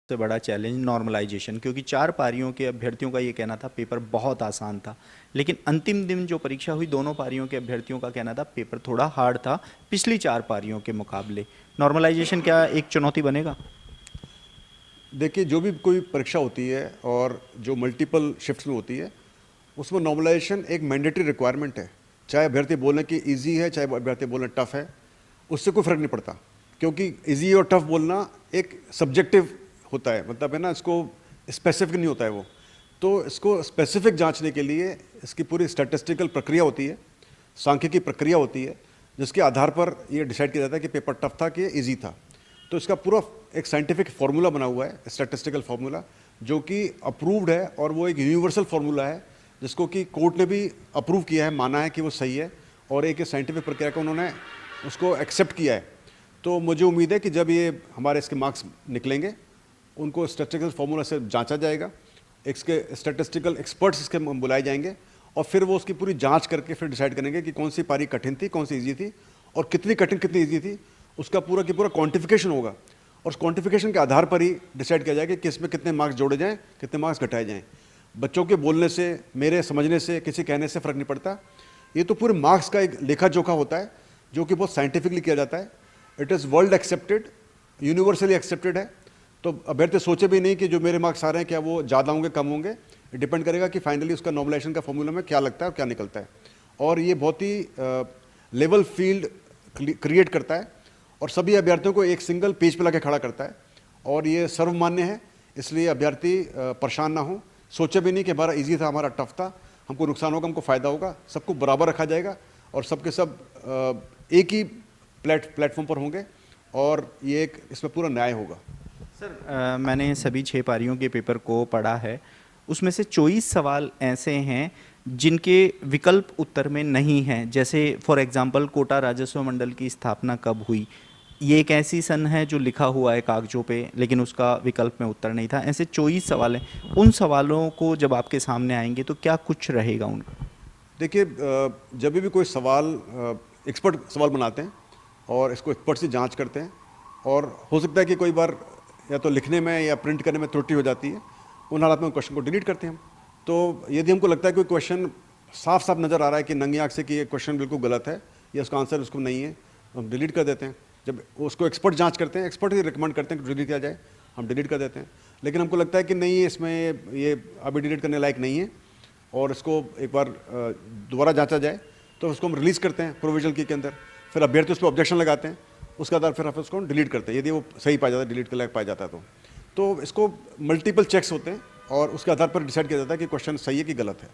सबसे बड़ा challenge normalisation, क्योंकि 4 पारियों के अभ्यर्थियों का ये कहना था पेपर बहुत आसान था, लेकिन अंतिम दिन जो परीक्षा हुई दोनों पारियों के अभ्यर्थियों का कहना था पेपर थोड़ा हार्ड था पिछली 4 पारियों के मुकाबले। नॉर्मलाइजेशन क्या एक चुनौती बनेगा? देखिए, जो भी कोई परीक्षा होती है और जो मल्टीपल शिफ्ट्स में होती है, उसमें नॉर्मलाइजेशन एक मैंडेटरी रिक्वायरमेंट है। चाहे अभ्यर्थी बोलें कि इजी है, चाहे अभ्यर्थी बोलें टफ है, उससे कोई फ़र्क नहीं पड़ता, क्योंकि इजी और टफ बोलना एक सब्जेक्टिव होता है, मतलब है ना, इसको स्पेसिफिक नहीं होता है वो। तो इसको स्पेसिफिक जांचने के लिए इसकी पूरी स्टैटिस्टिकल प्रक्रिया होती है, सांख्यिकी प्रक्रिया होती है, जिसके आधार पर ये डिसाइड किया जाता है कि पेपर टफ था कि ईजी था। तो इसका पूरा एक साइंटिफिक फार्मूला बना हुआ है, स्टैटिस्टिकल फार्मूला, जो कि अप्रूव्ड है, और वो एक यूनिवर्सल फार्मूला है जिसको कि कोर्ट ने भी अप्रूव किया है, माना है कि वो सही है, और एक साइंटिफिक प्रक्रिया को उन्होंने उसको एक्सेप्ट किया है। तो मुझे उम्मीद है कि जब ये हमारे इसके मार्क्स निकलेंगे, उनको स्टैटिस्टिकल फार्मूला से जांचा जाएगा, इसके स्टैटिस्टिकल एक्सपर्ट्स इसके बुलाए जाएंगे, और फिर वो उसकी पूरी जांच करके फिर डिसाइड करेंगे कि कौन सी पारी कठिन थी, कौन सी ईजी थी, और कितनी कठिन कितनी ईजी थी। उसका पूरा की पूरा क्वांटिफिकेशन होगा, और उस क्वांटिफिकेशन के आधार पर ही डिसाइड किया जाएगा कि इसमें कितने मार्क्स जोड़े जाएँ, कितने मार्क्स घटाए जाएँ। बच्चों के बोलने से, मेरे समझने से, किसी कहने से फ़र्क नहीं पड़ता। ये तो पूरे मार्क्स का एक लेखा जोखा होता है, जो कि बहुत साइंटिफिकली किया जाता है। It is world accepted, universally accepted है। तो अभ्यर्थी सोचे भी नहीं कि जो मेरे मार्क्स आ रहे हैं क्या वो ज़्यादा होंगे, कम होंगे। डिपेंड करेगा कि फाइनली उसका नॉर्मलाइजेशन का फॉर्मूला में क्या लगता है और क्या निकलता है। और ये बहुत ही लेवल फील्ड क्रिएट करता है, और सभी अभ्यर्थियों को एक सिंगल पेज पे लाके खड़ा करता है, और ये सर्वमान्य है। इसलिए अभ्यर्थी परेशान ना हो, सोचे भी नहीं कि हमारा इजी था, हमारा टफ था, हमको नुकसान होगा, हमको फ़ायदा होगा। सबको बराबर रखा जाएगा, और सबके सब एक ही प्लेटफॉर्म पर होंगे, और ये एक इसमें पूरा न्याय होगा। सर, मैंने सभी 6 पारियों के पेपर को पढ़ा है। उसमें से 24 सवाल ऐसे हैं जिनके विकल्प उत्तर में नहीं हैं। जैसे फॉर एग्जांपल कोटा राजस्व मंडल की स्थापना कब हुई, ये एक ऐसी सन है जो लिखा हुआ है कागजों पे, लेकिन उसका विकल्प में उत्तर नहीं था। ऐसे 24 सवाल हैं। उन सवालों को जब आपके सामने आएंगे तो क्या कुछ रहेगा उनका? देखिए, जब भी कोई सवाल एक्सपर्ट सवाल बनाते हैं और इसको एक्सपर्ट से जांच करते हैं, और हो सकता है कि कोई बार या तो लिखने में या प्रिंट करने में त्रुटि हो जाती है, उन हालात में क्वेश्चन को डिलीट करते हैं हम। तो यदि हमको लगता है कि कोई क्वेश्चन साफ साफ नज़र आ रहा है कि नंगी आँख से कि ये क्वेश्चन बिल्कुल गलत है या उसका आंसर उसको नहीं है, तो हम डिलीट कर देते हैं। जब उसको एक्सपर्ट जांच करते हैं, एक्सपर्ट ही रिकमेंड करते हैं कि डिलीट किया जाए, हम डिलीट कर देते हैं। लेकिन हमको लगता है कि नहीं, इसमें ये अभी डिलीट करने लायक नहीं है, और इसको एक बार दोबारा जांचा जाए, तो उसको हम रिलीज़ करते हैं प्रोविजनल की के अंदर। फिर अभ्यर्थी उस पर ऑब्जेक्शन लगाते हैं, उसके आधार फिर उसको डिलीट करते हैं, यदि वो सही पाया जाता है, डिलीट के लायक पाया जाता है। तो इसको मल्टीपल चेक्स होते हैं, और उसके आधार पर डिसाइड किया जाता है कि क्वेश्चन सही है कि गलत है।